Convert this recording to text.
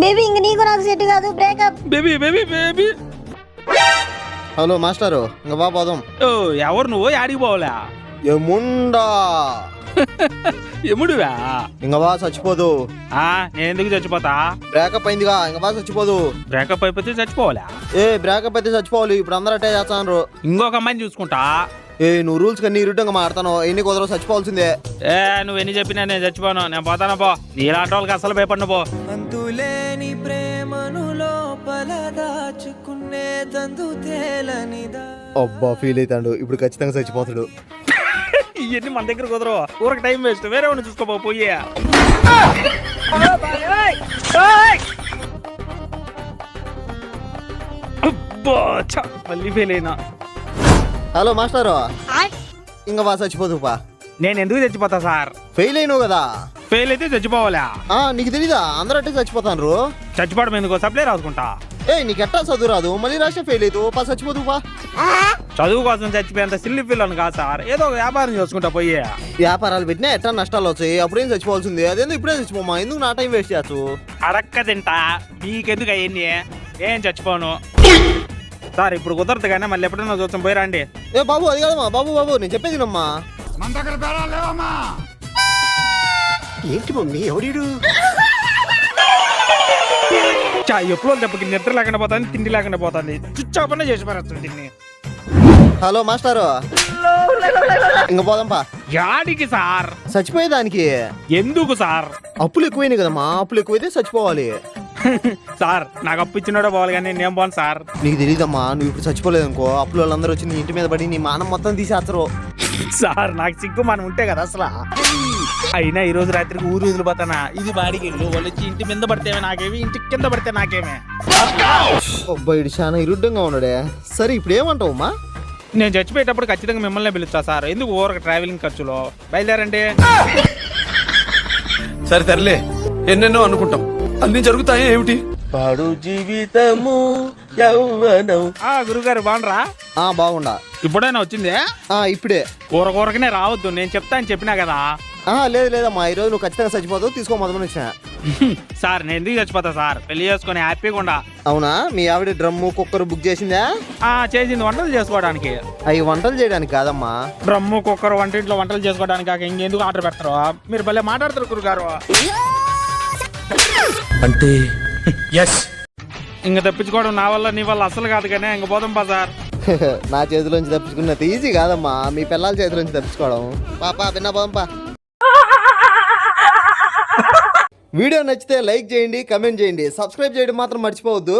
Baby ఇంక నీకు నాకు సెట్ కాదు, breakup. Baby baby baby. Hello మాస్టారు, ఇంక బా పోదాం. ఓ ఎవరు నువ్వు? యాడికి పోవాలా? ఏముండా ఎముడువా? ఇంక బా చచ్చిపోదు. నేను ఎందుకు చచ్చిపోతా? బ్రేకప్ అయిందిగా, ఇంక బా చచ్చిపోదు. బ్రేకప్ అయిపోతే చచ్చిపోవాలా? బ్రేకప్ అయితే చచ్చిపోవాలి. ఇప్పుడు అందరూ అట్టే చేస్తాను. ఇంకొక అమ్మాయిని చూసుకుంటా. నువ్వు రూల్స్ కన్నీ ఇరుటంగా మాడతాను. ఎన్ని కుదరవు, చచ్చిపోవాల్సిందే. నువ్వు ఎన్ని చెప్పినా నేను చచ్చిపోను. నేను పోతాను పో. ఇలాంటి వాళ్ళకి అసలు భయపడిన పో. అంతులేని ప్రేమను లోపల దాచుకునేదందు తేలనిదా. అబ్బా ఫీల్ అవుతాడు. ఇప్పుడు ఖచ్చితంగా చచ్చిపోతాడు. ఇవన్నీ మన దగ్గర కుదరవు. ఊరికి టైం వేస్ట్. వేరే వాడిని చూసుకోపో పోయే. మళ్ళీ ఫెయిల్ అయినా. హలో మాస్టారు, ఇంక బా చచ్చిపోదు పా. నేను ఎందుకు చచ్చిపోతా సార్? ఫెయిల్ అయినావు కదా. ఫెయిల్ అయితే చచ్చిపోవాలా? నీకు తెలీదా? అందరూ అట్టే చచ్చిపోతాను. చచ్చిపోవడం ఎందుకో? సప్లై రాసుకుంటా. నీకు ఎట్టా చదువు రాదు, మళ్ళీ రాస్తే ఫెయిల్ అవుతావు. పా చచ్చిపోదు పా. చదువు కోసం చచ్చిపోయేంత సిల్లి పిల్లను కాదు సార్. ఏదో ఒక వ్యాపారం చేసుకుంటా పోయే. వ్యాపారాలు పెట్టినా ఎట్టా నష్టాలు వచ్చాయి. అప్పుడేం చచ్చిపోవాల్సింది. అదేందో ఇప్పుడే చచ్చిపోమా. ఎందుకు నా టైం వేస్ట్ చేయచ్చు? అడక్క తింటా. మీకెందుకు అయ్యింది? ఏం చచ్చిపోను సార్. ఇప్పుడు కుదరదు కానీ మళ్ళీ ఎప్పుడైనా చూస్తాం. పోయి రండి. బాబు అది కాదమ్మా. బాబు నేను చెప్పేది నమ్మా. ఏంటి మమ్మీ ఎవడీడు? ఎప్పుడో దెబ్బకి నిద్ర లేకుండా పోతుంది, తిండి లేకుండా పోతుంది. చుచ్చాపనే చేసి పారేస్తుంది తిన్ని. హలో మాస్టారు, ఇంక పోదాంపా. యాడికి సార్? చచ్చిపోయేదానికి. ఎందుకు సార్? అప్పులు ఎక్కువైనాయి కదమ్మా. అప్పులు ఎక్కువైతే చచ్చిపోవాలి. సార్ నాకు అప్పు ఇచ్చినాడో పోవాలి కానీ నేను పోను సార్. నీకు తెలియదమ్మా. నువ్వు ఇప్పుడు చచ్చిపోలేదు అనుకో, అప్పులు వాళ్ళందరూ వచ్చి నీ ఇంటి మీద పడి నీ మానం మొత్తం తీసేస్తారు. సార్ నాకు సిగ్గు మనం ఉంటే కదా అసలు. అయినా ఈ రోజు రాత్రికి ఊరు వదిలిపోతానా? ఇది బాడికి ఇల్లు. వాళ్ళు వచ్చి ఇంటి మీద పడితేమే నాకేమి, ఇంటి కింద పడితే నాకేమే. అబ్బాయి చాలా ఇరుడ్డంగా ఉన్నాడే. సరే ఇప్పుడు ఏమంటావమ్మా? నేను చచ్చిపోయేటప్పుడు ఖచ్చితంగా మిమ్మల్ని పిలుస్తా సార్. ఎందుకు ఊరక ట్రావెలింగ్ ఖర్చులో? బయలుదేరండి. సరే తరలే, ఎన్నెన్నో అనుకుంటాం, అన్ని జరుగుతాయి ఏమిటి? పాడు జీవితము యవ్వనం. గురుగారు బాగుండ్రా? బాగుండా. ఇప్పుడైనా వచ్చిందే? ఇప్పుడే. ఊరకనే రావద్దు, నేను చెప్తా అని చెప్పినా కదా. లేదు లేదమ్మా, ఈ రోజు నువ్వు ఖచ్చితంగా చచ్చిపోతావు. తీసుకో మొదలు వచ్చిన. సార్ నేను ఎందుకు చచ్చిపోతా సార్? పెళ్లి చేసుకుని హ్యాపీగా ఉండా. అవునా? మీ ఆవిడ డ్రమ్ము కుక్కర్ బుక్ చేసిందా? చేసింది వంటలు చేసుకోవడానికి. అవి వంటలు చేయడానికి కాదమ్మా. డ్రమ్ము కుక్కర్ వంటింట్లో వంటలు చేసుకోవడానికి కాక ఇంకెందుకు ఆర్డర్ పెడతారు? మీరు భలే మాట్లాడతారు గురుగారు. అంటే ఎస్. ఇంక తప్పించుకోవడం నా వల్ల నీ వల్ల అసలు కాదు కానీ ఇంక పోదాం పా సార్. నా చేతిలోంచి తప్పించుకున్నది ఈజీ కాదమ్మా. మీ పిల్లల చేతిలోంచి తప్పించుకోవడం. పాపా విన్నా పోదంపా. వీడియో నచ్చితే లైక్ చేయండి, కమెంట్ చేయండి, సబ్స్క్రైబ్ చేయడం మాత్రం మర్చిపోవద్దు.